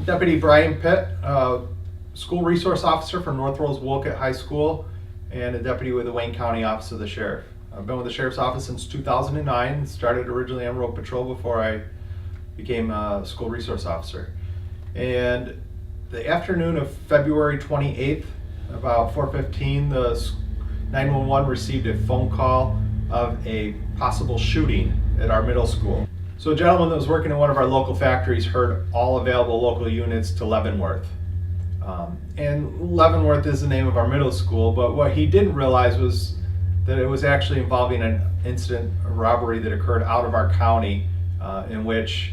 Deputy Brian Pitt, School Resource Officer for North Rose-Wolcott High School, and a deputy with the Wayne County Office of the Sheriff. I've been with the Sheriff's Office since 2009. Started originally on road patrol before I became a School Resource Officer. And the afternoon of February 28th, about 4:15, the 911 received a phone call of a possible shooting at our middle school. So a gentleman that was working in one of our local factories heard all available local units to Leavenworth. And Leavenworth is the name of our middle school, but what he didn't realize was that it was actually involving an incident, a robbery that occurred out of our county, in which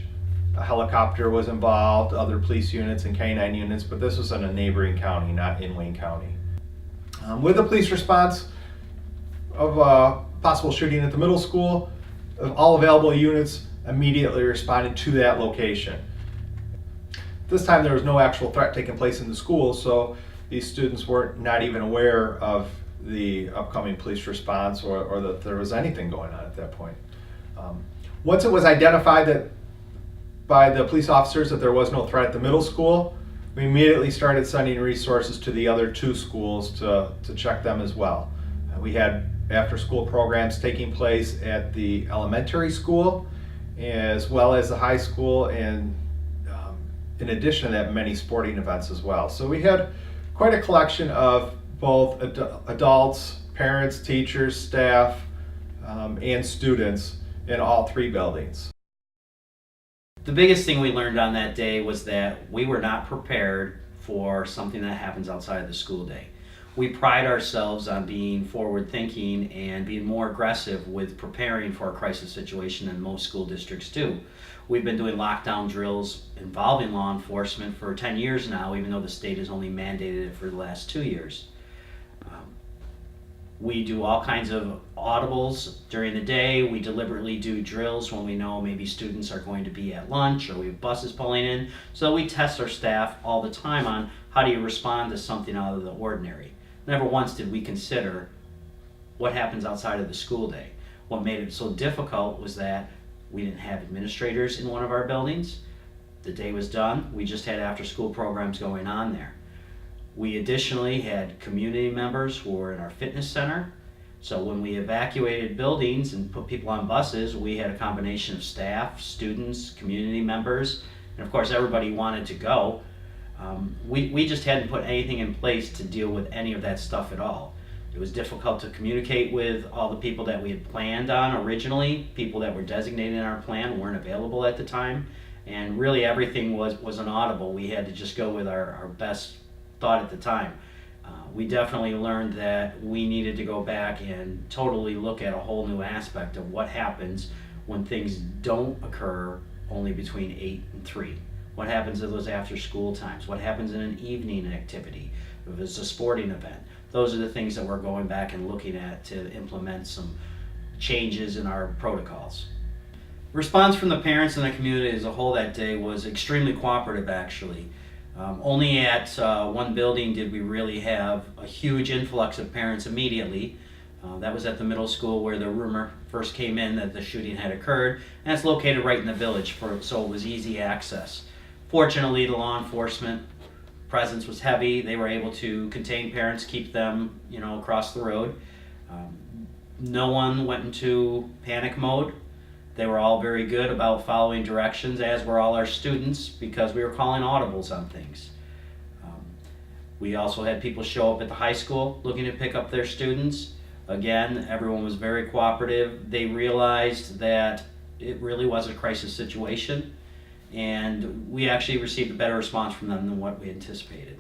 a helicopter was involved, other police units and K-9 units, but this was in a neighboring county, not in Wayne County. With the police response of a possible shooting at the middle school, all available units immediately responded to that location. This time there was no actual threat taking place in the school, so these students were not even aware of the upcoming police response or that there was anything going on at that point. Once it was identified that by the police officers that there was no threat at the middle school, we immediately started sending resources to the other two schools to check them as well. We had after-school programs taking place at the elementary school as well as the high school, and in addition to that, many sporting events as well. So we had quite a collection of both adults, parents, teachers, staff, and students in all three buildings. The biggest thing we learned on that day was that we were not prepared for something that happens outside of the school day. We pride ourselves on being forward thinking and being more aggressive with preparing for a crisis situation than most school districts do. We've been doing lockdown drills involving law enforcement for 10 years now, even though the state has only mandated it for the last 2 years. We do all kinds of audibles during the day. We deliberately do drills when we know maybe students are going to be at lunch or we have buses pulling in. So we test our staff all the time on how do you respond to something out of the ordinary. Never once did we consider what happens outside of the school day. What made it so difficult was that we didn't have administrators in one of our buildings. The day was done. We just had after-school programs going on there. We additionally had community members who were in our fitness center. So when we evacuated buildings and put people on buses, we had a combination of staff, students, community members, and of course everybody wanted to go. We just hadn't put anything in place to deal with any of that stuff at all. It was difficult to communicate with all the people that we had planned on originally. People that were designated in our plan weren't available at the time, and really everything was inaudible. We had to just go with our best thought at the time. We definitely learned that we needed to go back and totally look at a whole new aspect of what happens when things don't occur only between 8 and 3. What happens in those after school times? What happens in an evening activity? If it's a sporting event? Those are the things that we're going back and looking at to implement some changes in our protocols. Response from the parents and the community as a whole that day was extremely cooperative, actually. Only at one building did we really have a huge influx of parents immediately. That was at the middle school where the rumor first came in that the shooting had occurred, and it's located right in the village, so it was easy access. Fortunately, the law enforcement presence was heavy. They were able to contain parents, keep them, across the road. No one went into panic mode. They were all very good about following directions, as were all our students, because we were calling audibles on things. We also had people show up at the high school looking to pick up their students. Again, everyone was very cooperative. They realized that it really was a crisis situation, and we actually received a better response from them than what we anticipated.